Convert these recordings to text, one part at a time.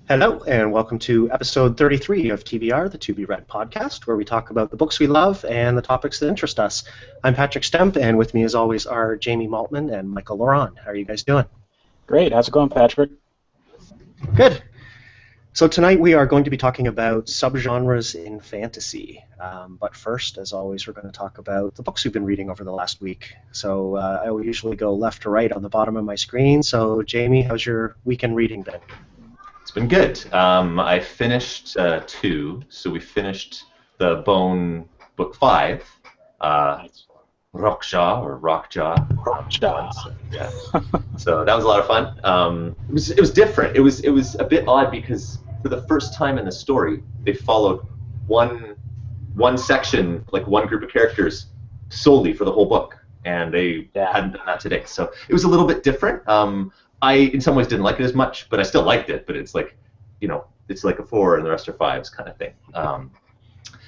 Hello, and welcome to episode 33 of TBR, the To Be Read podcast, where we talk about the books we love and the topics that interest us. I'm Patrick Stemp, and with me, as always, are Jamie Maltman and Michael Ronn. How are you guys doing? Great. How's it going, Patrick? Good. So tonight we are going to be talking about subgenres in fantasy. But first, as always, we're going to talk about the books we've been reading over the last week. So I will usually go left to right on the bottom of my screen. So Jamie, how's your weekend reading been? It's been good. I finished two, so we finished the Bone book 5, Rockjaw or Rockjaw. Rockjaw. Yeah. So that was a lot of fun. It was different. It was a bit odd because for the first time in the story, they followed one section, like one group of characters, solely for the whole book, and they hadn't done that today. So it was a little bit different. I, in some ways, didn't like it as much, but I still liked it. But it's like, it's like a 4 and the rest are 5s kind of thing.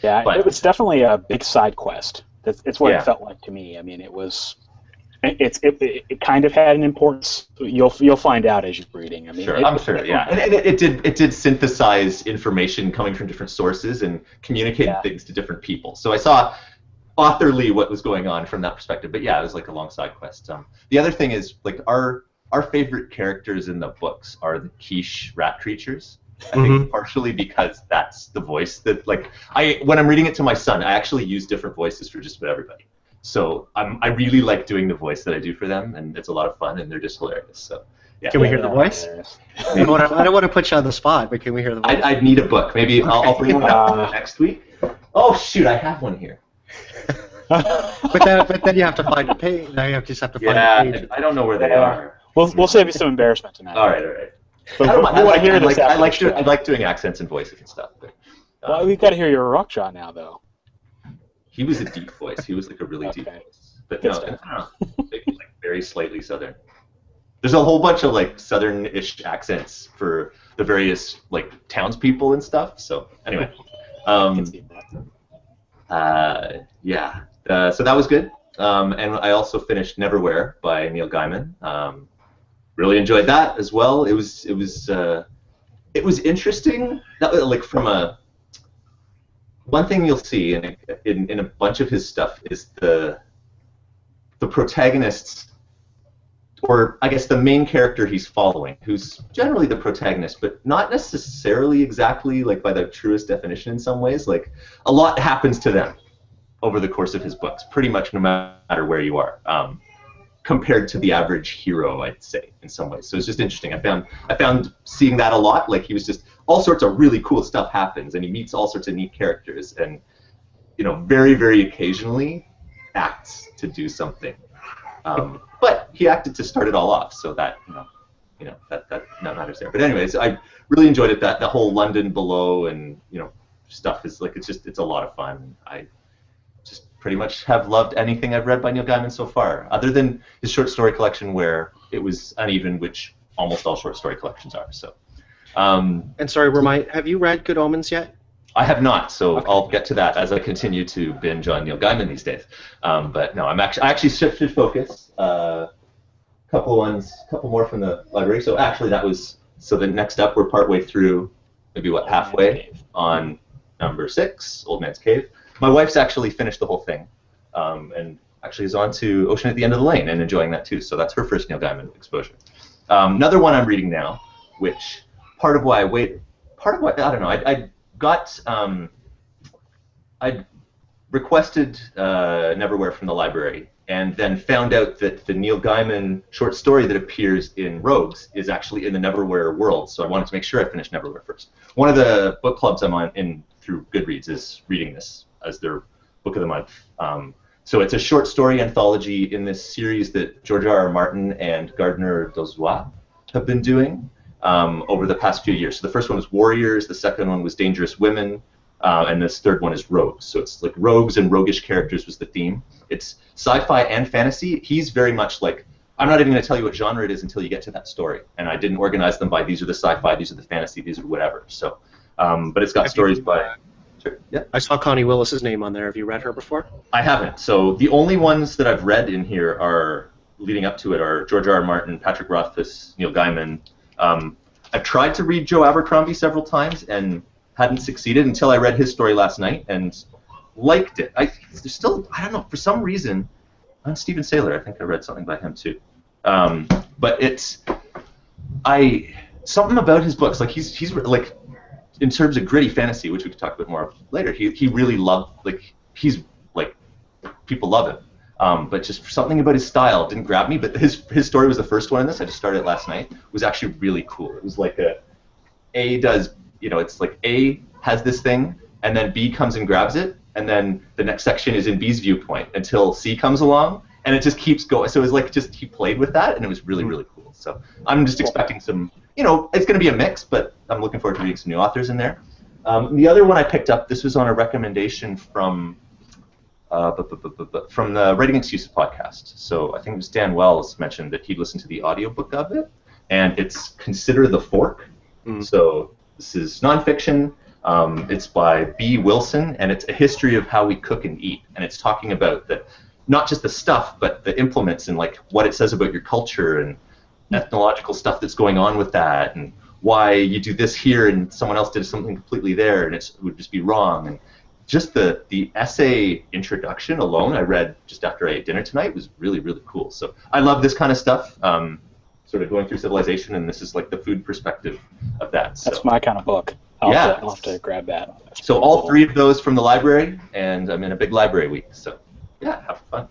It was definitely a big side quest. It's what it felt like to me. I mean, it kind of had an importance. You'll find out as you're reading. I mean, I'm sure. And it did synthesize information coming from different sources and communicate things to different people. So I saw authorly what was going on from that perspective. But yeah, it was like a long side quest. The other thing is, like, our favorite characters in the books are the quiche rat creatures. I think partially because that's the voice that, like, when I'm reading it to my son, I actually use different voices for just about everybody. So I really like doing the voice that I do for them, and it's a lot of fun, and they're just hilarious. So yeah. Can we hear the voice? I don't want to put you on the spot, but can we hear the voice? I'd need a book. Maybe I'll bring one up next week. Oh shoot, I have one here. but then you have to find a page. Now you just have to find a page. I don't know where they are. We'll save you some embarrassment tonight. All right. But I like doing accents and voices and stuff. But, well, we've got to hear your Rockjaw now, though. He was a deep voice. He was like a really deep voice. But no, I don't know. Like very slightly southern. There's a whole bunch of like southern-ish accents for the various like townspeople and stuff. So anyway, so that was good. And I also finished Neverwhere by Neil Gaiman. Really enjoyed that as well. It was interesting. Like from one thing you'll see in a bunch of his stuff is the protagonists, or I guess the main character he's following, who's generally the protagonist, but not necessarily exactly like by the truest definition in some ways. Like a lot happens to them over the course of his books, pretty much no matter where you are. Compared to the average hero, I'd say, in some ways. So it's just interesting. I found seeing that a lot. Like, he was just, all sorts of really cool stuff happens, and he meets all sorts of neat characters, and, very, very occasionally acts to do something. But he acted to start it all off, so that, that matters there. But anyways, I really enjoyed it. The whole London below and, stuff is like, it's a lot of fun. I just pretty much have loved anything I've read by Neil Gaiman so far, other than his short story collection where it was uneven, which almost all short story collections are. So, and sorry, have you read Good Omens yet? I have not, so okay. I'll get to that as I continue to binge on Neil Gaiman these days. But no, I actually shifted focus. Couple more from the library. So actually, the next up, we're partway through, maybe halfway on number 6, Old Man's Cave. My wife's actually finished the whole thing, and actually is on to Ocean at the End of the Lane and enjoying that too. So that's her first Neil Gaiman exposure. Another one I'm reading now, which I don't know. I requested Neverwhere from the library, and then found out that the Neil Gaiman short story that appears in Rogues is actually in the Neverwhere world. So I wanted to make sure I finished Neverwhere first. One of the book clubs I'm in through Goodreads is reading this as their book of the month. So it's a short story anthology in this series that George R. R. Martin and Gardner Dozois have been doing over the past few years. So the first one was Warriors, the second one was Dangerous Women, and this third one is Rogues. So it's like rogues and roguish characters was the theme. It's sci-fi and fantasy. He's very much like, I'm not even going to tell you what genre it is until you get to that story. And I didn't organize them by these are the sci-fi, these are the fantasy, these are whatever. So, but it's got stories by... Sure. Yeah. I saw Connie Willis's name on there. Have you read her before? I haven't. So the only ones that I've read in here are leading up to it are George R. R. Martin, Patrick Rothfuss, Neil Gaiman. I've tried to read Joe Abercrombie several times and hadn't succeeded until I read his story last night and liked it. There's still, I don't know, for some reason, on Stephen Saylor, I think I read something by him too. But it's, something about his books, like he's like, in terms of gritty fantasy, which we could talk a bit more of later, he really loved, like, he's like, people love him. But just something about his style didn't grab me. But his story was the first one in this. I just started it last night. It was actually really cool. It was like A does, it's like A has this thing, and then B comes and grabs it, and then the next section is in B's viewpoint until C comes along, and it just keeps going. So it was like he played with that, and it was really, really cool. So I'm just expecting some, it's going to be a mix, but I'm looking forward to reading some new authors in there. The other one I picked up, this was on a recommendation from the Writing Excuses podcast. So I think it was Dan Wells mentioned that he'd listened to the audiobook of it, and it's Consider the Fork. So this is nonfiction. It's by B. Wilson, and it's a history of how we cook and eat. And it's talking about not just the stuff, but the implements and like what it says about your culture and ethnological stuff that's going on with that, and why you do this here and someone else did something completely there, and it would just be wrong. And just the essay introduction alone, I read just after I ate dinner tonight, was really, really cool. So I love this kind of stuff, sort of going through civilization, and this is like the food perspective of that. So. That's my kind of book. I'll have to grab that. So all three of those from the library, and I'm in a big library week. So yeah, have fun.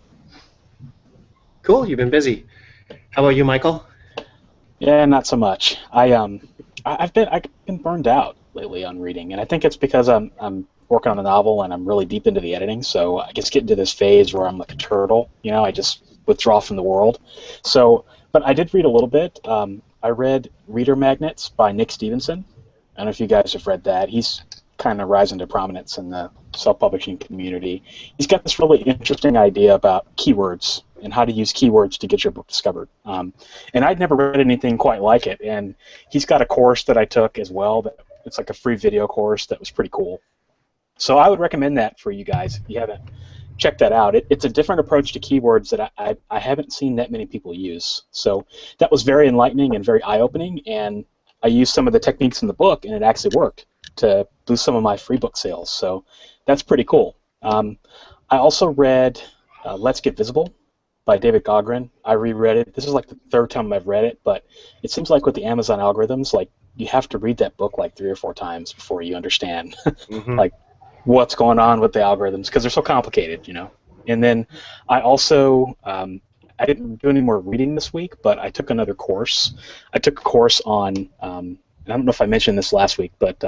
Cool. You've been busy. How about you, Michael? Yeah, not so much. I've been burned out lately on reading, and I think it's because I'm working on a novel and I'm really deep into the editing. So I just get into this phase where I'm like a turtle. I just withdraw from the world. So, but I did read a little bit. I read Reader Magnets by Nick Stevenson. I don't know if you guys have read that. He's kind of rising to prominence in the self-publishing community. He's got this really interesting idea about keywords and how to use keywords to get your book discovered. And I'd never read anything quite like it. And he's got a course that I took as well. It's like a free video course that was pretty cool. So I would recommend that for you guys if you haven't checked that out. It's a different approach to keywords that I haven't seen that many people use. So that was very enlightening and very eye-opening, and I used some of the techniques in the book, and it actually worked to boost some of my free book sales. So that's pretty cool. I also read Let's Get Visible by David Gaughran. I reread it. This is like the third time I've read it, but it seems like with the Amazon algorithms, like you have to read that book like 3 or 4 times before you understand like what's going on with the algorithms, because they're so complicated, And then I also I didn't do any more reading this week, but I took another course. I took a course on I don't know if I mentioned this last week, but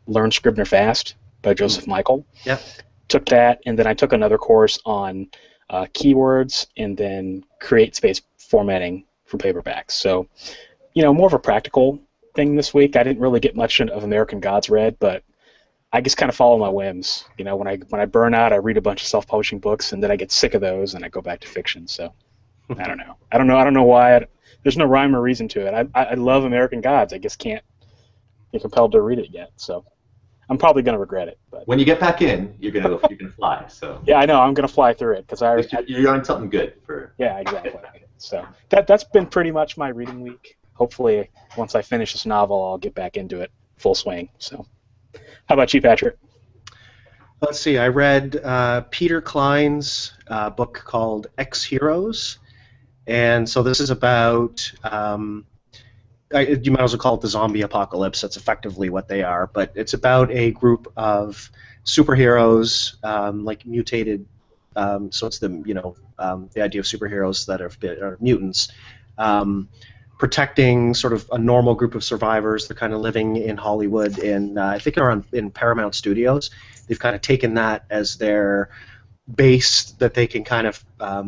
Learn Scrivener Fast by Joseph Michael. Yep. Took that, and then I took another course on keywords and then create space formatting for paperbacks. So, more of a practical thing this week. I didn't really get much of American Gods read, but I just kind of follow my whims. When I burn out, I read a bunch of self-publishing books, and then I get sick of those, and I go back to fiction. So, I don't know why. There's no rhyme or reason to it. I love American Gods. I just can't get compelled to read it yet. So, I'm probably going to regret it. But when you get back in, you're gonna fly. So yeah, I know. I'm going to fly through it because you're on something good for. Yeah, exactly. So that's been pretty much my reading week. Hopefully, once I finish this novel, I'll get back into it full swing. So, how about you, Patrick? Let's see. I read Peter Klein's book called Ex-Heroes, and so this is about. You might as well call it the zombie apocalypse. That's effectively what they are. But it's about a group of superheroes, like mutated. So it's the idea of superheroes that are mutants, protecting sort of a normal group of survivors. They're kind of living in Hollywood, and I think they're in Paramount Studios. They've kind of taken that as their base that they can kind of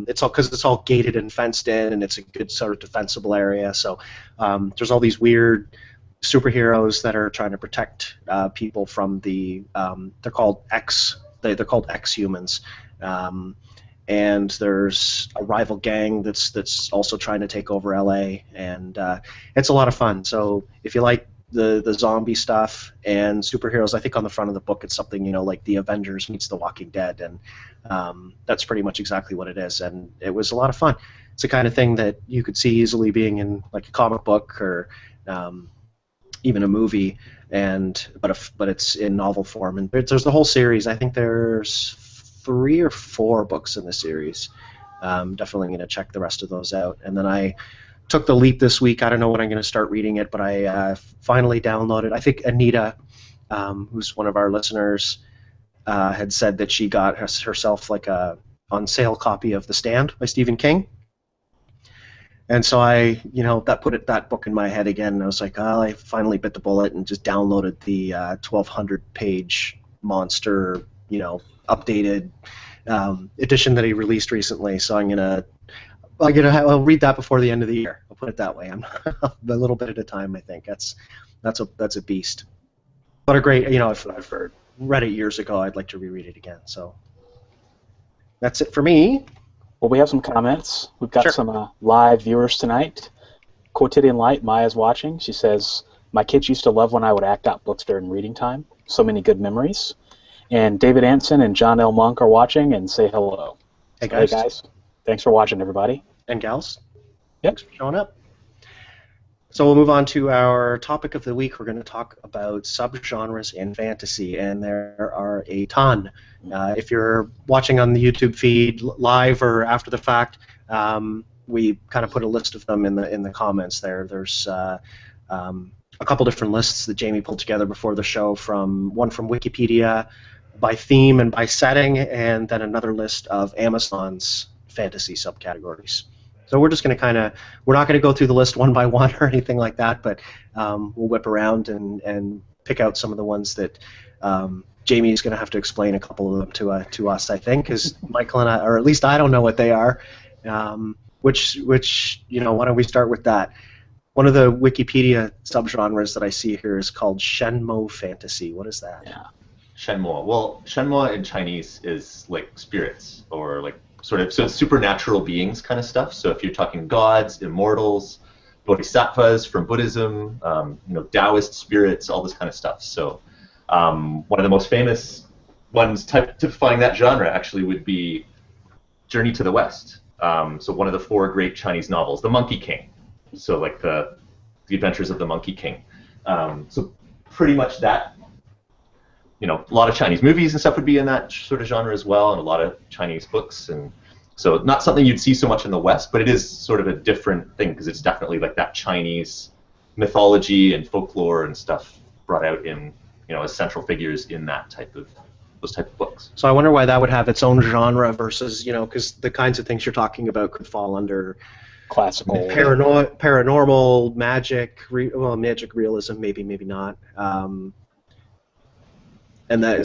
it's all gated and fenced in, and it's a good sort of defensible area. So there's all these weird superheroes that are trying to protect people from the they're called they're called Ex-Humans, and there's a rival gang that's also trying to take over LA, and it's a lot of fun. So if you like the zombie stuff and superheroes, I think on the front of the book it's something like the Avengers meets the Walking Dead, and that's pretty much exactly what it is, and it was a lot of fun. It's the kind of thing that you could see easily being in like a comic book or even a movie, but it's in novel form. And there's the whole series. I think there's 3 or 4 books in the series. Definitely going to check the rest of those out. And then I took the leap this week. I don't know when I'm going to start reading it, but I finally downloaded. I think Anita, who's one of our listeners, had said that she got herself like a on sale copy of The Stand by Stephen King. And so that put that book in my head again. And I was like, oh, I finally bit the bullet and just downloaded the 1,200-page monster, updated edition that he released recently. So I'll read that before the end of the year. I'll put it that way. I'm a little bit at a time. I think that's a beast. But a great, I've read it years ago. I'd like to reread it again. So that's it for me. Well, we have some comments. We've got some live viewers tonight. Quotidian Light, Maya's watching. She says, my kids used to love when I would act out books during reading time. So many good memories. And David Anson and John L. Monk are watching and say hello. Hey, guys. Hey, guys. Thanks for watching, everybody. And gals. Yep. Thanks for showing up. So we'll move on to our topic of the week. We're going to talk about subgenres in fantasy, and there are a ton. If you're watching on the YouTube feed live or after the fact, we kind of put a list of them in the comments there. There's a couple different lists that Jamie pulled together before the show, one from Wikipedia by theme and by setting, and then another list of Amazon's fantasy subcategories. So we're just going to we're not going to go through the list one by one or anything like that, but we'll whip around and pick out some of the ones that Jamie's going to have to explain a couple of them to us, I think, because Michael and I, or at least I don't know what they are. Which why don't we start with that? One of the Wikipedia subgenres that I see here is called Shenmo fantasy. What is that? Yeah. Shenmo. Well, Shenmo in Chinese is like spirits or like sort of supernatural beings kind of stuff. So if you're talking gods, immortals, bodhisattvas from Buddhism, Taoist spirits, all this kind of stuff. So one of the most famous ones typifying that genre actually would be Journey to the West. So one of the 4 great Chinese novels, The Monkey King. So like the Adventures of the Monkey King. So pretty much that. A lot of Chinese movies and stuff would be in that sort of genre as well, and a lot of Chinese books, and so not something you'd see so much in the West, but it is sort of a different thing because it's definitely like that Chinese mythology and folklore and stuff brought out in, as central figures in those type of books. So I wonder why that would have its own genre versus, because the kinds of things you're talking about could fall under classical, paranormal, magic, magic realism, maybe not. And that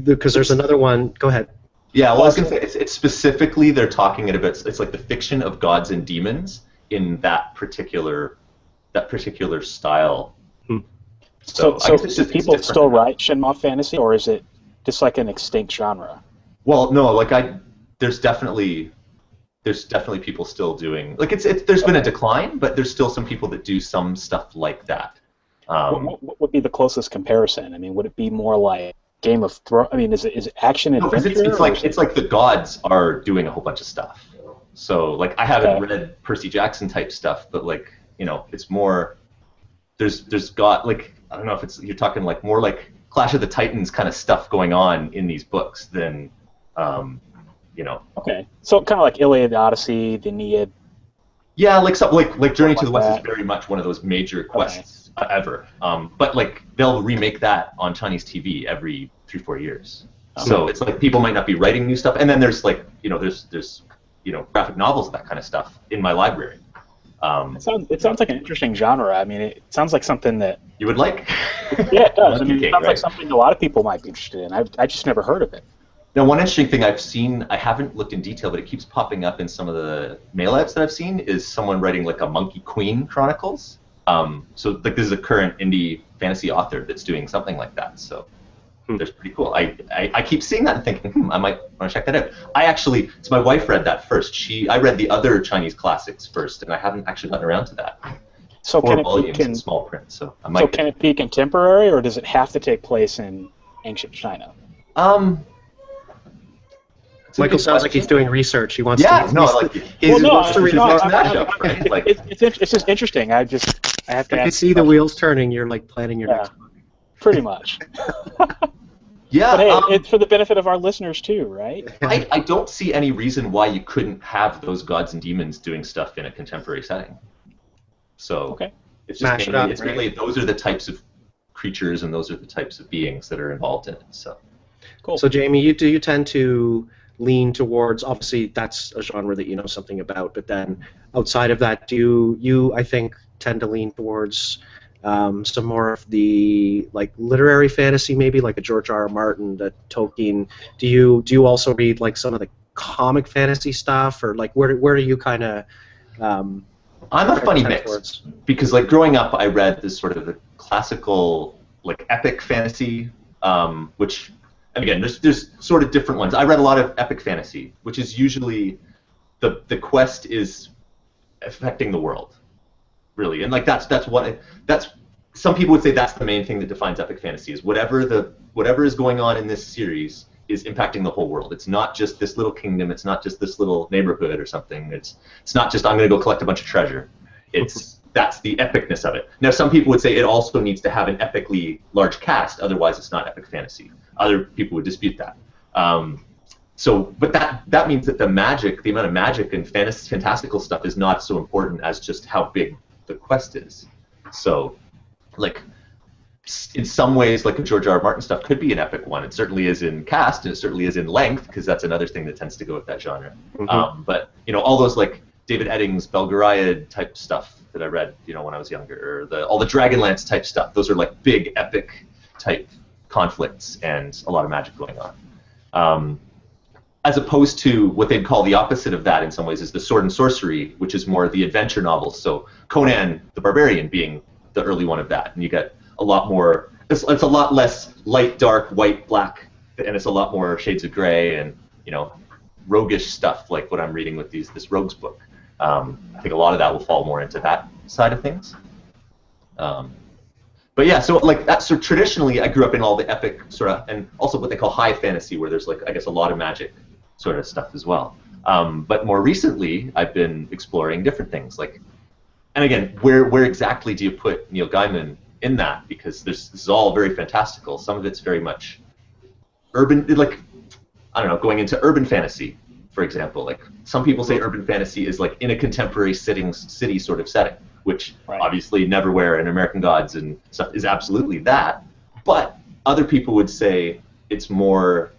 because there's another one. Go ahead. Yeah, well, I was gonna say it's specifically they're talking about it's like the fiction of gods and demons in that particular style. So do people still write Shenmue fantasy, or is it just like an extinct genre? Well, no, there's definitely people still doing there's been a decline, but there's still some people that do some stuff like that. What would be the closest comparison? I mean, would it be more like Game of Thrones? I mean, is it action adventure? It's like the gods are doing a whole bunch of stuff. So I haven't read Percy Jackson type stuff, but it's more. There's got I don't know if you're talking more like Clash of the Titans kind of stuff going on in these books than Okay, so kind of like Iliad, Odyssey, the Aeneid. Yeah, like Journey to the West is very much one of those major quests ever. But they'll remake that on Chinese TV every 3-4 years. So it's people might not be writing new stuff, and then there's there's graphic novels and that kind of stuff in my library. It sounds like an interesting genre. I mean, it sounds like something that you would like. Yeah, it does. It sounds like something a lot of people might be interested in. I just never heard of it. Now, one interesting thing I've seen, I haven't looked in detail, but it keeps popping up in some of the mail-outs that I've seen, is someone writing a Monkey Queen Chronicles. So this is a current indie fantasy author that's doing something like that. So that's pretty cool. I keep seeing that and thinking, I might want to check that out. So my wife read that first. I read the other Chinese classics first, and I haven't actually gotten around to that. So 4 volumes in small print. So can it be contemporary, or does it have to take place in ancient China? Michael sounds like he's doing research. He wants to. He wants to read it's just interesting. I have to I can ask see the questions. wheels turning. You're like planning your Yeah. next book. Pretty much. Yeah, But hey, it's for the benefit of our listeners too, right? I don't see any reason why you couldn't have those gods and demons doing stuff in a contemporary setting. So Okay. it's just Mash it mainly, up, it's right? mainly those are the types of creatures and those are the types of beings that are involved in it. So Cool. So Jamie, you tend to lean towards, obviously that's a genre that you know something about, but then outside of that, do you I think tend to lean towards some more of the like literary fantasy, maybe like a George R. R. Martin, the Tolkien. Do you also read like some of the comic fantasy stuff, or like where do you kind of I'm a funny tend mix towards? because like growing up, I read this sort of the classical like epic fantasy, which and again there's sort of different ones. I read a lot of epic fantasy, which is usually the quest is affecting the world, really, and like that's some people would say that's the main thing that defines epic fantasy is whatever is going on in this series is impacting the whole world. It's not just this little kingdom. It's not just this little neighborhood or something. It's not just I'm going to go collect a bunch of treasure. That's the epicness of it. Now, some people would say it also needs to have an epically large cast, otherwise it's not epic fantasy. Other people would dispute that. But that means that the amount of magic and fantastical stuff is not so important as just how big the quest is. So, like, in some ways, like a George R. R. Martin stuff could be an epic one. It certainly is in cast, and it certainly is in length, because that's another thing that tends to go with that genre. Mhm. But all those like David Eddings, Belgariad type stuff that I read, when I was younger, or all the Dragonlance type stuff. Those are like big epic type conflicts and a lot of magic going on. As opposed to what they'd call the opposite of that in some ways is the sword and sorcery, which is more the adventure novels. So Conan the Barbarian being the early one of that, and you get a lot more. It's a lot less light, dark, white, black, and it's a lot more shades of gray and roguish stuff like what I'm reading with this Rogues book. I think a lot of that will fall more into that side of things. But yeah, so like that. So traditionally, I grew up in all the epic sort of, and also what they call high fantasy, where there's like I guess a lot of magic sort of stuff as well. But more recently, I've been exploring different things. Like, and again, where exactly do you put Neil Gaiman in that? Because this is all very fantastical. Some of it's very much urban, like I don't know, going into urban fantasy, for example. Like some people say urban fantasy is like in a contemporary city sort of setting, which obviously Neverwhere and American Gods and stuff is absolutely that. But other people would say it's more,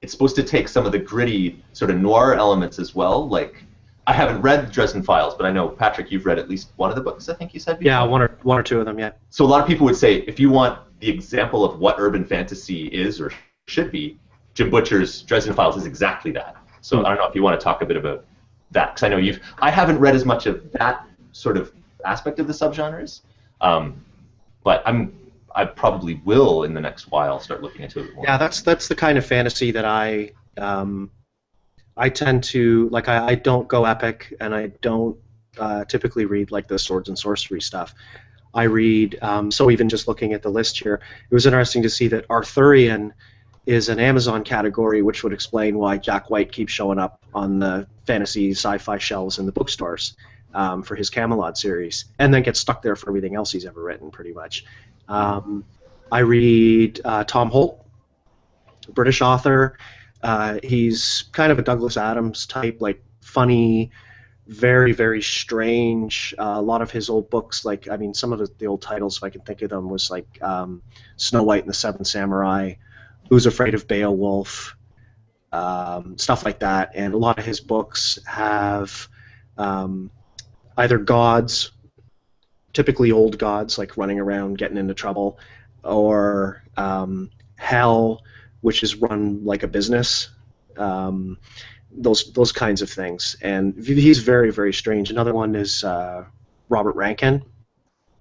it's supposed to take some of the gritty sort of noir elements as well. Like I haven't read Dresden Files, but I know Patrick, you've read at least one of the books. I think you said before. Yeah, one or two of them. Yeah. So a lot of people would say if you want the example of what urban fantasy is or should be, Jim Butcher's Dresden Files is exactly that. So I don't know if you want to talk a bit about that, because I know I haven't read as much of that sort of aspect of the subgenres, but I probably will in the next while start looking into it more. Yeah, that's the kind of fantasy that I tend to like. I don't go epic, and I don't typically read like the swords and sorcery stuff. I read so even just looking at the list here, it was interesting to see that Arthurian is an Amazon category, which would explain why Jack White keeps showing up on the fantasy sci-fi shelves in the bookstores for his Camelot series, and then gets stuck there for everything else he's ever written, pretty much. I read Tom Holt, a British author. He's kind of a Douglas Adams type, like funny, very, very strange. A lot of his old books, like, I mean, some of the old titles, if I can think of them, was like Snow White and the Seven Samurai, Who's Afraid of Beowulf, stuff like that. And a lot of his books have either gods, typically old gods, like running around getting into trouble, or hell, which is run like a business. Those kinds of things. And he's very, very strange. Another one is Robert Rankin.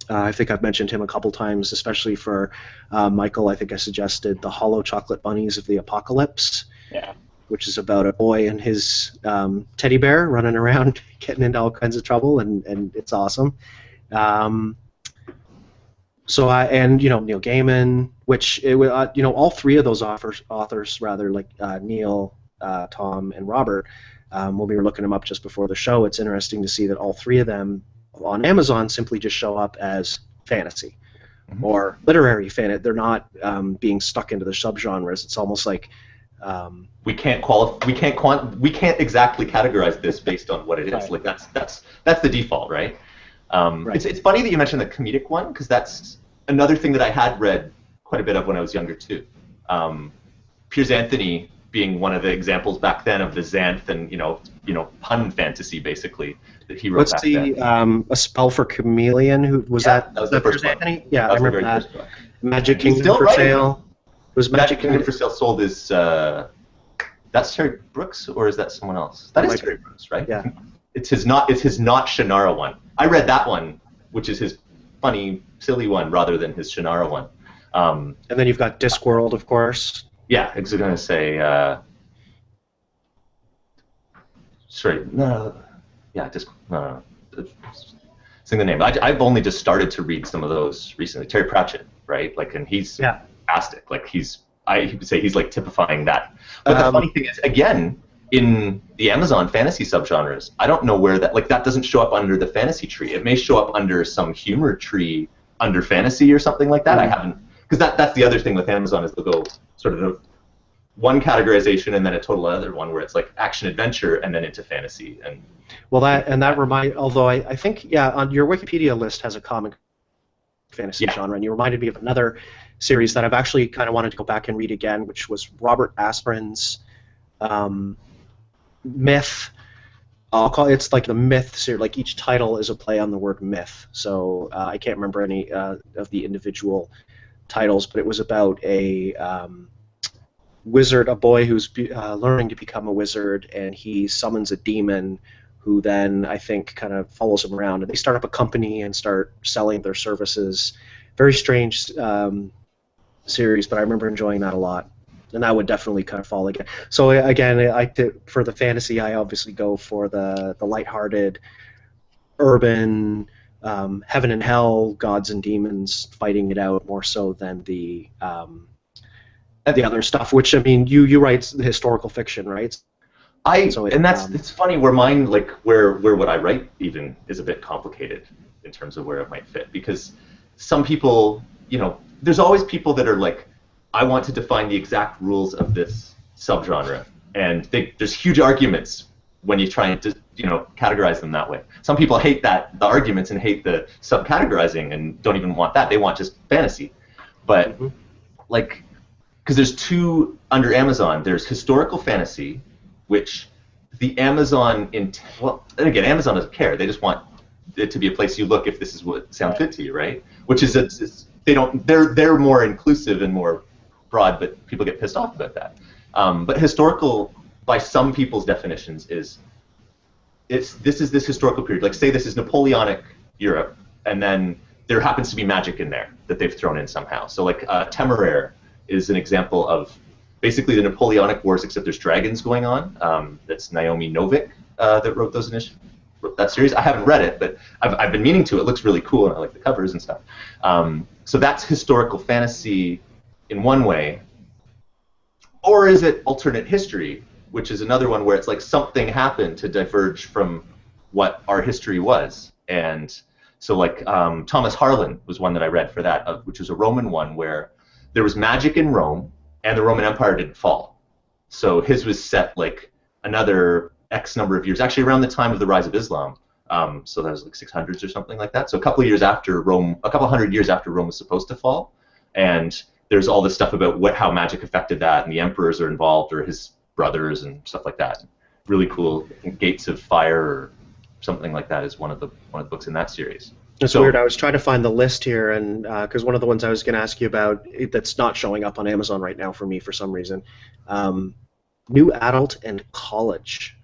I think I've mentioned him a couple times, especially for Michael. I think I suggested The Hollow Chocolate Bunnies of the Apocalypse, which is about a boy and his teddy bear running around getting into all kinds of trouble, and it's awesome. Neil Gaiman, which all three of those authors rather, like Neil, Tom, and Robert. When we were looking them up just before the show, it's interesting to see that all three of them on Amazon simply just show up as fantasy Mhm. or literary fantasy. They're not being stuck into the subgenres. It's almost like We can't exactly categorize this based on what it is. Right. Like that's the default, right? Right. It's funny that you mentioned the comedic one, because that's another thing that I had read quite a bit of when I was younger too. Piers Anthony being one of the examples back then of the Xanth and pun fantasy basically that he wrote what's back the then. A Spell for Chameleon? Who was Yeah, that? that was the first Piers one. Anthony? Yeah, That I was the remember very that. first one. Magic He's Kingdom still for writing. Sale. It was Magic Magic Kingdom for Sale sold is that's Terry Brooks, or is that someone else? That is Terry Brooks, right? Yeah. It's his not Shannara one. I read that one, which is his funny, silly one, rather than his Shannara one. And then you've got Discworld, of course. Yeah, I was going to say. Sorry, no. Yeah, sing the name. I've only just started to read some of those recently. Terry Pratchett, right? Like, and he's fantastic. Like, I would say he's like typifying that. But the funny thing is, again, in the Amazon fantasy subgenres, I don't know where that doesn't show up under the fantasy tree. It may show up under some humor tree under fantasy or something like that. I haven't, because that's the other thing with Amazon is they'll go sort of the one categorization and then a total other one where it's like action adventure and then into fantasy. And although I think on your Wikipedia list has a comic fantasy genre, and you reminded me of another series that I've actually kind of wanted to go back and read again, which was Robert Asprin's Myth. It's like the Myth series. Like each title is a play on the word myth. So I can't remember any of the individual titles, but it was about a wizard, a boy who's learning to become a wizard, and he summons a demon who then I think kind of follows him around, and they start up a company and start selling their services. Very strange series, but I remember enjoying that a lot, and that would definitely kind of fall again. So again, for the fantasy, I obviously go for the lighthearted, urban, heaven and hell, gods and demons fighting it out more so than the other stuff. Which I mean, you write the historical fiction, right? It's funny where mine, like where what I write even is a bit complicated in terms of where it might fit, because some people, there's always people that are like, I want to define the exact rules of this subgenre, and there's huge arguments when you try to categorize them that way. Some people hate the arguments and hate the subcategorizing and don't even want that. They want just fantasy. But because there's two under Amazon, there's historical fantasy, which the Amazon and again, Amazon doesn't care. They just want it to be a place you look if this is what sounds good to you, right? Which is they're more inclusive and more broad, but people get pissed off about that. But historical, by some people's definitions, is this historical period. Like, say this is Napoleonic Europe, and then there happens to be magic in there that they've thrown in somehow. So like Temeraire is an example of basically the Napoleonic Wars, except there's dragons going on. That's Naomi Novik that wrote that series. I haven't read it, but I've been meaning to. It looks really cool, and I like the covers and stuff. So that's historical fantasy in one way. Or is it alternate history, which is another one where it's like something happened to diverge from what our history was. And so like Thomas Harlan was one that I read for that, which was a Roman one where there was magic in Rome, and the Roman Empire didn't fall. So his was set like another X number of years, actually around the time of the rise of Islam. So that was like 600s or something like that. So a couple hundred years after Rome was supposed to fall. And there's all this stuff about how magic affected that, and the emperors are involved, or his brothers and stuff like that. Really cool. I think Gates of Fire or something like that is one of the books in that series. It's weird. I was trying to find the list here, and because one of the ones I was going to ask you about that's not showing up on Amazon right now for me for some reason, New Adult and College.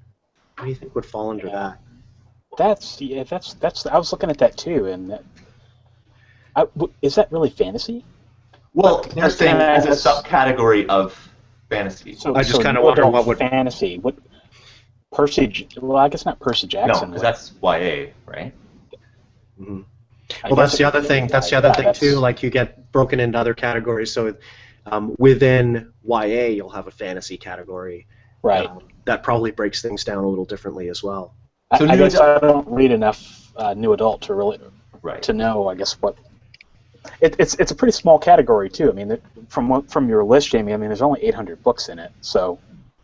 What do you think would fall under that? That's I was looking at that too, and is that really fantasy? Well, they're saying as a subcategory of fantasy. So I just kind of wonder what would fantasy. What Percy? Well, I guess not Percy Jackson. No, because that's YA, right? Mm-hmm. Well, that's the other thing. That's the other thing too. Like you get broken into other categories. So within YA, you'll have a fantasy category. Right. That probably breaks things down a little differently as well. So I guess I don't read enough new adult to really Right. to know, I guess, what it's a pretty small category too. I mean, from your list, Jamie. I mean, there's only 800 books in it, so.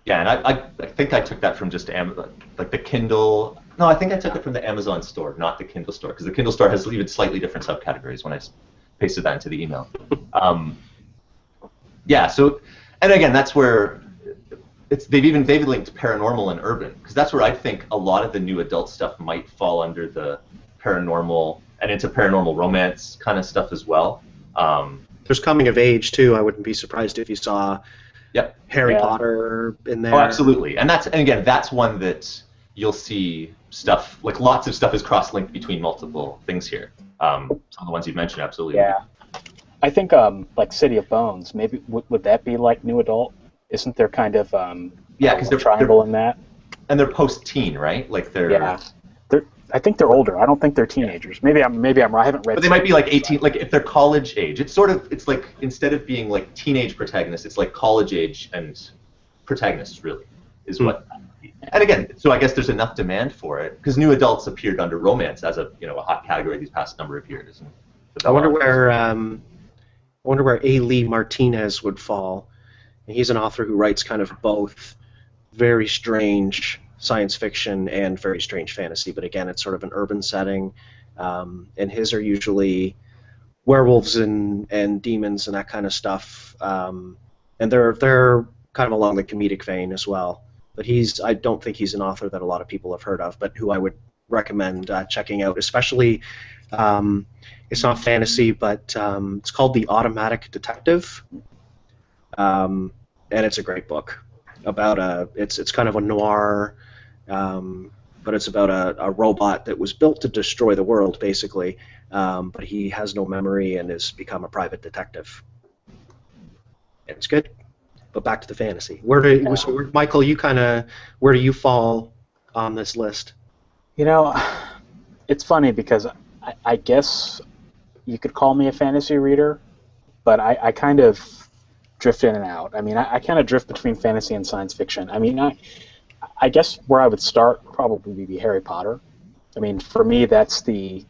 Yeah, and I think I took that from just Amazon, like the Kindle. No, I think I took it from the Amazon store, not the Kindle store, because the Kindle store has even slightly different subcategories when I pasted that into the email. Yeah, so, and again, that's where they've linked paranormal and urban, because that's where I think a lot of the new adult stuff might fall under the paranormal and into paranormal romance kind of stuff as well. There's coming of age too. I wouldn't be surprised if you saw Harry Potter in there. Oh, absolutely. And again, that's one that you'll see stuff, like lots of stuff is cross-linked between multiple things here. Some of the ones you've mentioned, absolutely. Yeah. I think like City of Bones, maybe would that be like new adult? Isn't there kind of because they're triangle in that? And they're post-teen, right? Like they're I think they're older. I don't think they're teenagers. Maybe I'm wrong. I haven't read. But they might be like 18, like if they're college age. It's like instead of being like teenage protagonists, it's like college age and protagonists really is what. And again, so I guess there's enough demand for it because new adults appeared under romance as a hot category these past number of years. I wonder where A. Lee Martinez would fall. He's an author who writes kind of both very strange science fiction and very strange fantasy, but again, it's sort of an urban setting, and his are usually werewolves and demons and that kind of stuff, and they're kind of along the comedic vein as well. But I don't think he's an author that a lot of people have heard of, but who I would recommend checking out, especially. It's not fantasy, but it's called The Automatic Detective, and it's a great book about it's kind of a noir. But it's about a robot that was built to destroy the world, basically. But he has no memory and has become a private detective. And it's good. But back to the fantasy. Michael, where do you fall on this list? It's funny because I guess you could call me a fantasy reader, but I kind of drift in and out. I mean, I kind of drift between fantasy and science fiction. I mean, I guess where I would start probably be Harry Potter. I mean, for me, that's I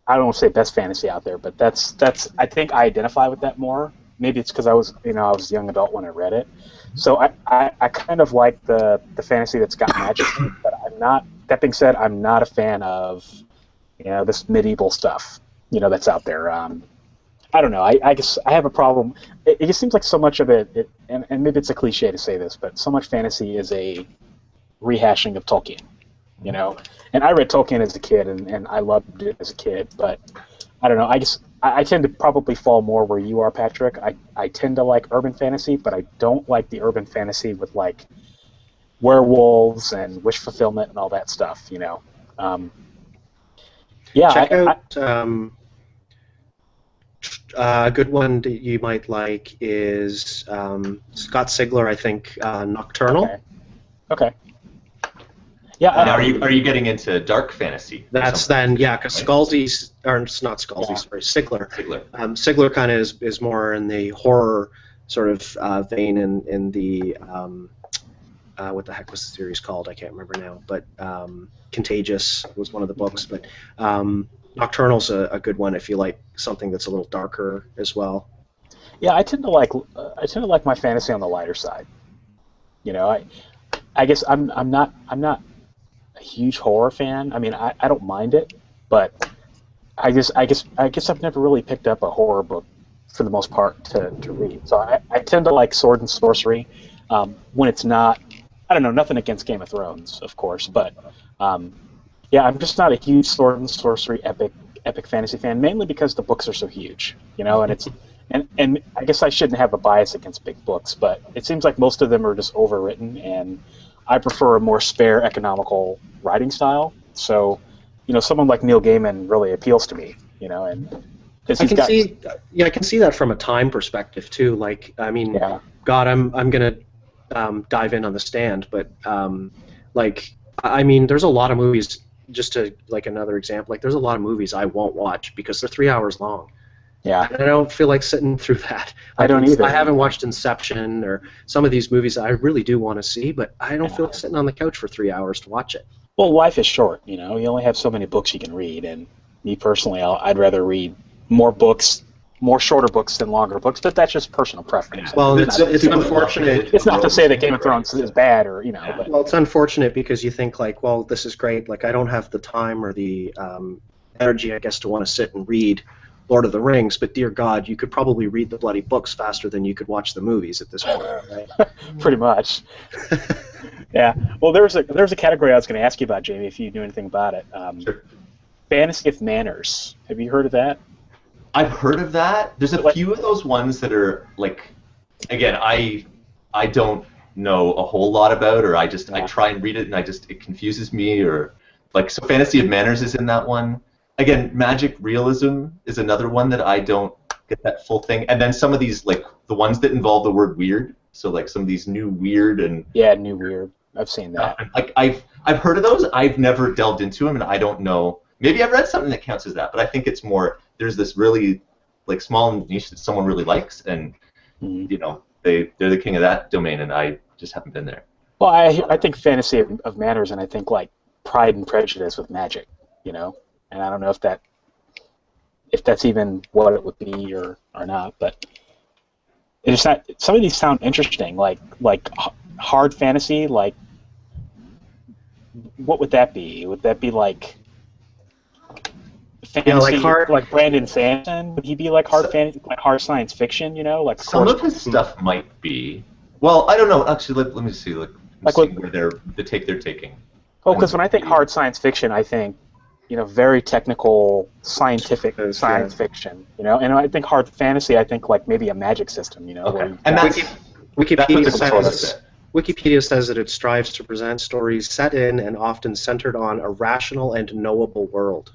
don't want to say best fantasy out there, but that's I think I identify with that more. Maybe it's because I was a young adult when I read it. So I kind of like the fantasy that's got magic in it, but I'm not. That being said, I'm not a fan of this medieval stuff that's out there. I don't know. I guess I have a problem. It just seems like so much of it, and maybe it's a cliche to say this, but so much fantasy is a rehashing of Tolkien, And I read Tolkien as a kid, and I loved it as a kid, but I don't know. I guess I tend to probably fall more where you are, Patrick. I tend to like urban fantasy, but I don't like the urban fantasy with like werewolves and wish fulfillment and all that stuff, Check out a good one that you might like is Scott Sigler, I think, Nocturnal. Okay. Yeah. Now, are you getting into dark fantasy? That's then, because Scalzi's, or it's not Scalzi, sorry, Sigler. Sigler kind of is more in the horror sort of vein in the what the heck was the series called? I can't remember now, but Contagious was one of the books, but Nocturnal's a good one if you like something that's a little darker as well. Yeah, I tend to like my fantasy on the lighter side. I guess I'm not a huge horror fan. I mean, I don't mind it, but I guess I've never really picked up a horror book for the most part to read. So I tend to like sword and sorcery when it's not. I don't know, nothing against Game of Thrones, of course, but I'm just not a huge sword and sorcery epic fantasy fan, mainly because the books are so huge, and it's and I guess I shouldn't have a bias against big books, but it seems like most of them are just overwritten, and I prefer a more spare, economical writing style. So, someone like Neil Gaiman really appeals to me, and I can see that from a time perspective too. Like, I mean, God, I'm gonna dive in on The Stand, but I mean, there's a lot of movies. Just to like another example, like there's a lot of movies I won't watch because they're 3 hours long. Yeah, and I don't feel like sitting through that. I don't either. I haven't watched Inception or some of these movies that I really do want to see, but I don't feel like sitting on the couch for 3 hours to watch it. Well, life is short, you know. You only have so many books you can read, and me personally, I'd rather read more books, more shorter books than longer books. But that's just personal preference. Well, There's it's people that unfortunate. It's not to say that world Game of Thrones is bad, or you know. Yeah. But Well, it's unfortunate because you think like, well, this is great. Like, I don't have the time or the energy, I guess, to want to sit and read Lord of the Rings. But dear God, you could probably read the bloody books faster than you could watch the movies at this point, right? pretty much. Yeah. Well, there's a category I was going to ask you about, Jamie, if you knew anything about it. Sure. Fantasy of manners. Have you heard of that? I've heard of that. There's a few of those ones that are like, again, I don't know a whole lot about, or I try and read it and it confuses me, or like, so Fantasy of Manners is in that one. Again, magic realism is another one that I don't get that full thing. And then some of these, like the ones that involve the word weird, so like some of these new weird and New weird. I've seen that. like I've heard of those. I've never delved into them, and I don't know. Maybe I've read something that counts as that, but I think it's more there's this really like small niche that someone really likes, and you know they're the king of that domain, and I just haven't been there. Well, I think Fantasy of Manners, and I think like Pride and Prejudice with magic, you know, and I don't know if that's even what it would be or not, but it's not. Some of these sound interesting, like hard fantasy, like what would that be? Would that be like fantasy, like Brandon Sanderson? Would he be like hard fantasy, like hard science fiction? You know, like some of his stuff might be. Well, I don't know. Actually, let me see. Like where the take they're taking. Oh, because when I think hard science fiction, I think very technical, scientific science fiction. You know, and I think hard fantasy, I think like maybe a magic system. You know, okay. And that's Wikipedia says that it strives to present stories set in and often centered on a rational and knowable world.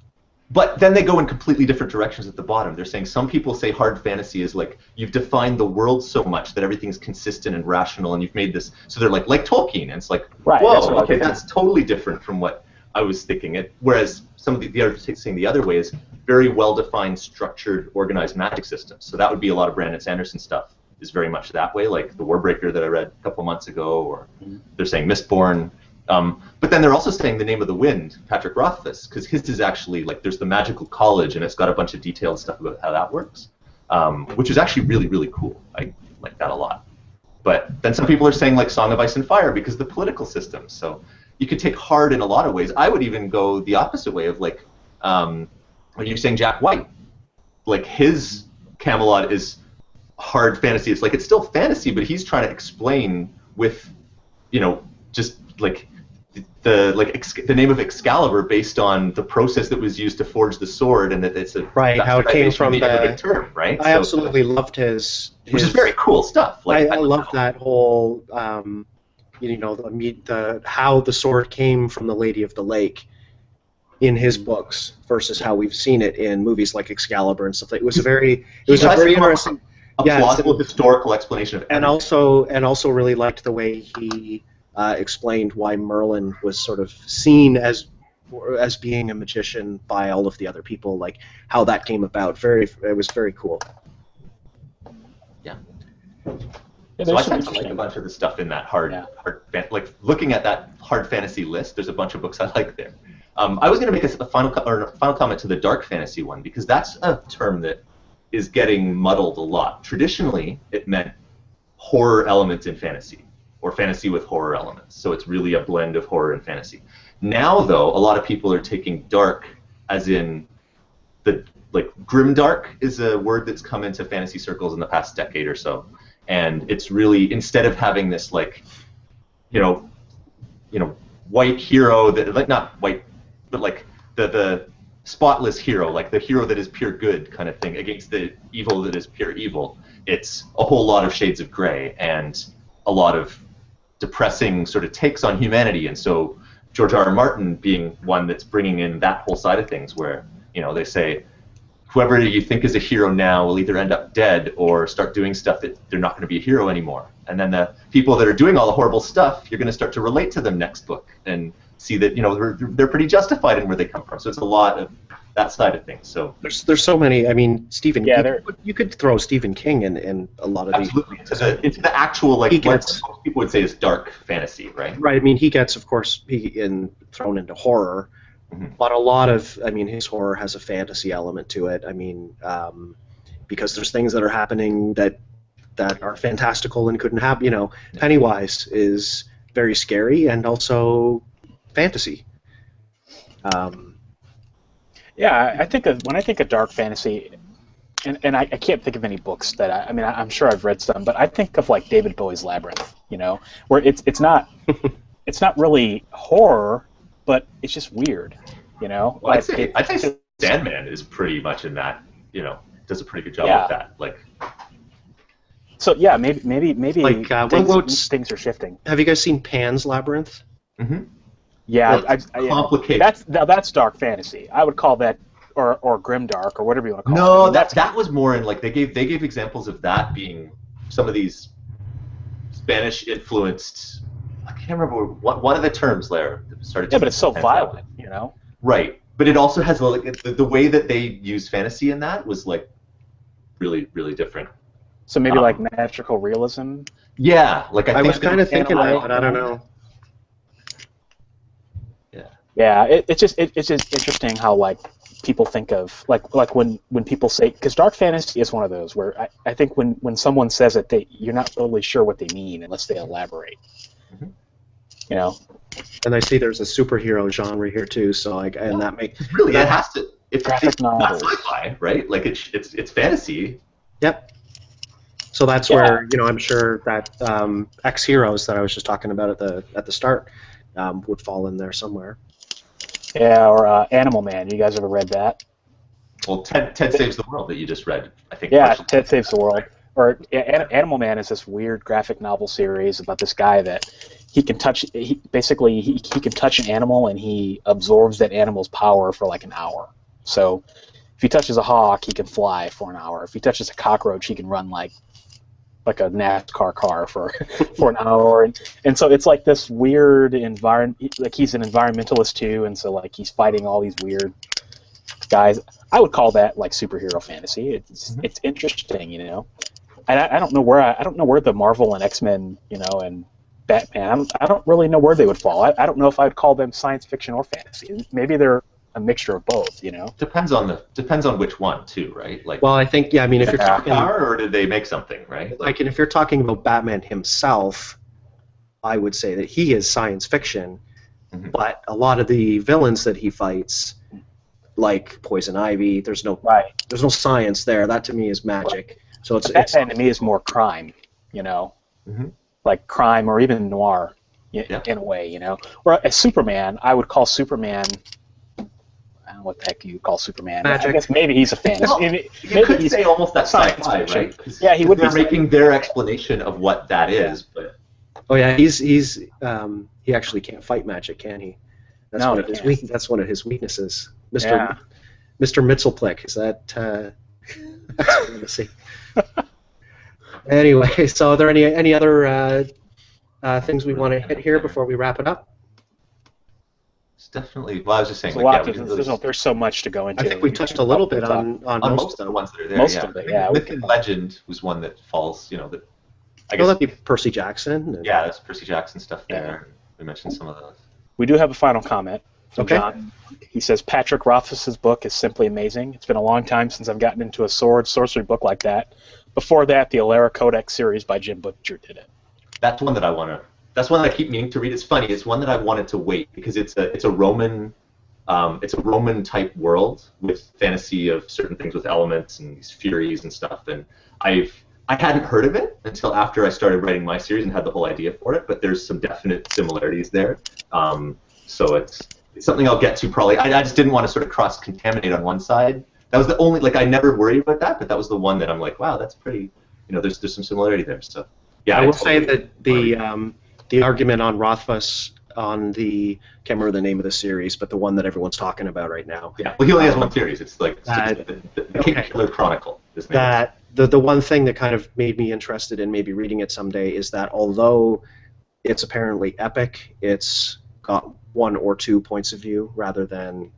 But then they go in completely different directions at the bottom. They're saying some people say hard fantasy is like you've defined the world so much that everything's consistent and rational, and you've made this. So they're like Tolkien, and it's like, right, whoa, okay, that's totally different from what I was thinking. Whereas some of the other saying the other way is very well-defined, structured, organized magic systems. So that would be a lot of Brandon Sanderson stuff. Is very much that way, like the Warbreaker that I read a couple months ago, or they're saying Mistborn. But then they're also saying The Name of the Wind, Patrick Rothfuss, because his is actually like there's the magical college, and it's got a bunch of detailed stuff about how that works, which is actually really, really cool. I like that a lot. But then some people are saying like Song of Ice and Fire because of the political system. So you could take hard in a lot of ways. I would even go the opposite way of like when you're saying Jack White, like his Camelot is hard fantasy. It's like it's still fantasy, but he's trying to explain with, just like the name of Excalibur based on the process that was used to forge the sword, and that it's a how it came from the term, right? I absolutely loved his which is very cool stuff. Like I love that whole how the sword came from the Lady of the Lake in his books versus how we've seen it in movies like Excalibur and stuff. It was a very interesting. Plausible historical explanation of everything. And also really liked the way he explained why Merlin was sort of seen as being a magician by all of the other people, like how that came about. It was very cool. Yeah. So I tend to like a bunch of the stuff in that hard like looking at that hard fantasy list. There's a bunch of books I like there. I was going to make a final comment to the dark fantasy one, because that's a term that is getting muddled a lot. Traditionally, it meant horror elements in fantasy, or fantasy with horror elements. So it's really a blend of horror and fantasy. Now, though, a lot of people are taking dark as in grimdark is a word that's come into fantasy circles in the past decade or so. And it's really, instead of having this white hero that, like, not white, but like the spotless hero, like the hero that is pure good kind of thing, against the evil that is pure evil. It's a whole lot of shades of gray and a lot of depressing sort of takes on humanity. And so George R.R. Martin being one that's bringing in that whole side of things, where they say whoever you think is a hero now will either end up dead or start doing stuff that they're not going to be a hero anymore. And then the people that are doing all the horrible stuff, you're going to start to relate to them next book and see that they're pretty justified in where they come from. So it's a lot of that side of things. So there's so many. I mean, Stephen. Yeah, you could throw Stephen King in a lot of absolutely these. into the actual like He what gets, most people would say is dark fantasy, right? right. I mean, he gets, of course, thrown into horror, but a lot of, I mean, his horror has a fantasy element to it. I mean, because there's things that are happening that are fantastical and couldn't happen. You know, Pennywise is very scary and also fantasy. Yeah, I think when I think of dark fantasy, and I can't think of any books that I mean, I'm sure I've read some, but I think of like David Bowie's Labyrinth, you know, where it's not it's not really horror, but it's just weird, you know. Well, I'd say Sandman is pretty much in that, you know, does a pretty good job with that. Like, so yeah, maybe like things are shifting. Have you guys seen Pan's Labyrinth? mm-hmm. Yeah, complicated. That's dark fantasy. I would call that, or grimdark, or whatever you want to call it. No, I mean, that was more in like they gave examples of that being some of these Spanish influenced. I can't remember one of the terms there that started. Yeah, but it's so violent, you know. Right, but it also has like the way that they use fantasy in that was like really really different. So maybe like magical realism. Yeah, like I was kind of thinking that, but I don't know. Yeah, it's just interesting how like people think of like when people say, because dark fantasy is one of those where I think when someone says it, you're not really sure what they mean unless they elaborate. Mm-hmm. You know. And I see there's a superhero genre here too, so like, and that makes really it has to. It's graphic novels, not sci-fi, right? Like it's fantasy. Yep. So that's where, you know, I'm sure that X Heroes that I was just talking about at the start would fall in there somewhere. Yeah, or Animal Man. You guys ever read that? Well, Ted Saves the World that you just read, I think. Yeah, Ted Saves the World. Or Animal Man is this weird graphic novel series about this guy that he can touch. He can touch an animal and he absorbs that animal's power for like an hour. So if he touches a hawk, he can fly for an hour. If he touches a cockroach, he can run like a NASCAR car for an hour, and so it's like this weird environment. Like he's an environmentalist too, and so like he's fighting all these weird guys. I would call that like superhero fantasy. It's interesting, you know. And I don't know where the Marvel and X-Men, you know, and Batman. I don't really know where they would fall. I don't know if I would call them science fiction or fantasy. Maybe they're a mixture of both, you know. Depends on which one too, right? Like, well, I think I mean if you're talking, or did they make something, right? Like, and if you're talking about Batman himself, I would say that he is science fiction, but a lot of the villains that he fights, like Poison Ivy, there's no science there. That to me is magic. So Batman to me is more crime, you know, like crime or even noir in a way, you know. Or as Superman, I would call Superman. I don't know what the heck you call Superman. Magic. I guess maybe he's a fantasy. Well, you could say almost that sci-fi, right? Yeah, he would. They're making their explanation of what that is, but. Oh yeah, he actually can't fight magic, can he? That's one of his that's one of his weaknesses. Mr. Mitzelplick, is that that's what to see. Anyway, so are there any other things we want to hit here before we wrap it up? It's definitely. Well, I was just saying. There's so much to go into. I think we touched a little bit on most of the ones that are there. Most of it, yeah. Myth and Legend was one that falls. You know that. I guess that'd be Percy Jackson. Yeah, that's Percy Jackson stuff there. We mentioned some of those. We do have a final comment from John. He says, Patrick Rothfuss's book is simply amazing. It's been a long time since I've gotten into a sorcery book like that. Before that, the Alara Codex series by Jim Butcher did it. That's one that I want to. That's one that I keep meaning to read. It's funny. It's one that I wanted to wait because it's a Roman type world with fantasy of certain things with elements and these furies and stuff. And I hadn't heard of it until after I started writing my series and had the whole idea for it. But there's some definite similarities there. So it's something I'll get to probably. I just didn't want to sort of cross-contaminate on one side. That was the only, like, I never worried about that, but that was the one that I'm like, wow, that's pretty, you know, there's some similarity there. So, yeah. I will say that the argument on Rothfuss on the, can't remember the name of the series, but the one that everyone's talking about right now. Yeah, well, he only has one series. It's like the King Killer Chronicle. That the one thing that kind of made me interested in maybe reading it someday is that although it's apparently epic, it's got one or two points of view rather than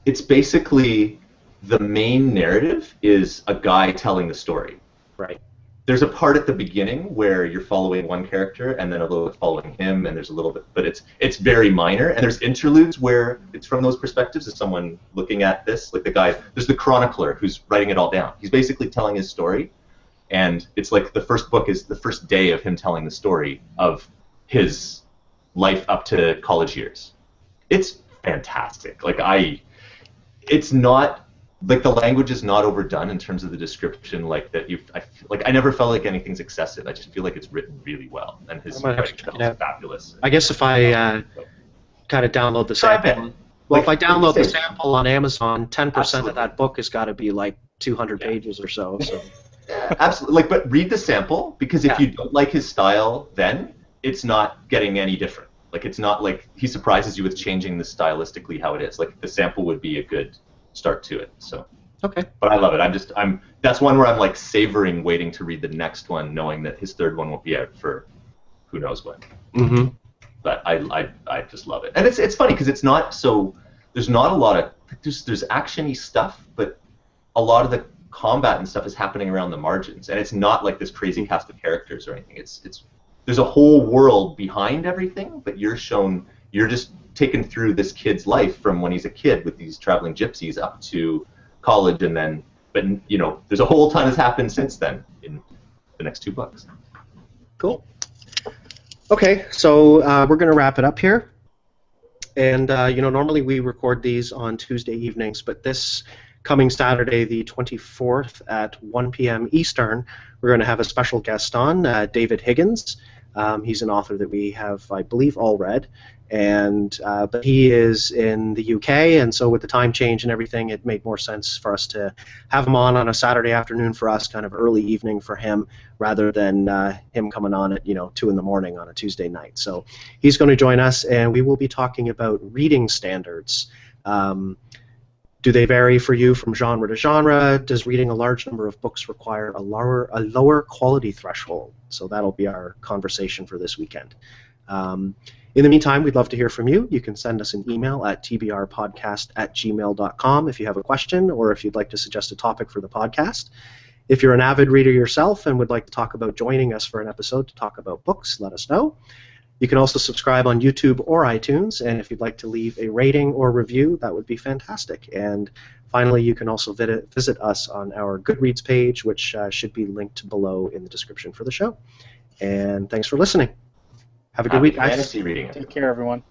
it's basically the main narrative is a guy telling the story. Right. There's a part at the beginning where you're following one character and then a little bit following him, and there's a little bit, but it's very minor. And there's interludes where it's from those perspectives of someone looking at this, like the guy. There's the chronicler who's writing it all down. He's basically telling his story, and it's like the first book is the first day of him telling the story of his life up to college years. It's fantastic. It's not. Like the language is not overdone in terms of the description, like that I never felt like anything's excessive. I just feel like it's written really well, and his writing style is fabulous. I guess if I kind of download the sample, if I download the sample on Amazon, 10% of that book has got to be like 200 pages or so. Yeah, absolutely. But read the sample, because if you don't like his style, then it's not getting any different. Like it's not like he surprises you with changing the stylistically how it is. Like the sample would be a good start to it. So okay, but I love it. That's one where I'm like savoring waiting to read the next one, knowing that his third one won't be out for who knows when. Mm-hmm. But I just love it, and it's funny because it's not so. There's not a lot of there's actiony stuff, but a lot of the combat and stuff is happening around the margins, and it's not like this crazy cast of characters or anything. It's there's a whole world behind everything, but you're just taken through this kid's life from when he's a kid with these traveling gypsies up to college, and then, but you know, there's a whole ton has happened since then in the next 2 books. Cool. Okay, so we're going to wrap it up here. And normally we record these on Tuesday evenings, but this coming Saturday, the 24th at 1 p.m. Eastern, we're going to have a special guest on, David Higgins. He's an author that we have, I believe, all read. And but he is in the UK, and so with the time change and everything, it made more sense for us to have him on a Saturday afternoon for us, kind of early evening for him, rather than him coming on at 2 in the morning on a Tuesday night. So he's going to join us, and we will be talking about reading standards. Do they vary for you from genre to genre? Does reading a large number of books require a lower quality threshold? So that'll be our conversation for this weekend. In the meantime, we'd love to hear from you. You can send us an email at tbrpodcast@gmail.com if you have a question or if you'd like to suggest a topic for the podcast. If you're an avid reader yourself and would like to talk about joining us for an episode to talk about books, let us know. You can also subscribe on YouTube or iTunes, and if you'd like to leave a rating or review, that would be fantastic. And finally, you can also visit us on our Goodreads page, which should be linked below in the description for the show. And thanks for listening. Have a good week, guys. Fantasy reading. Take care, everyone.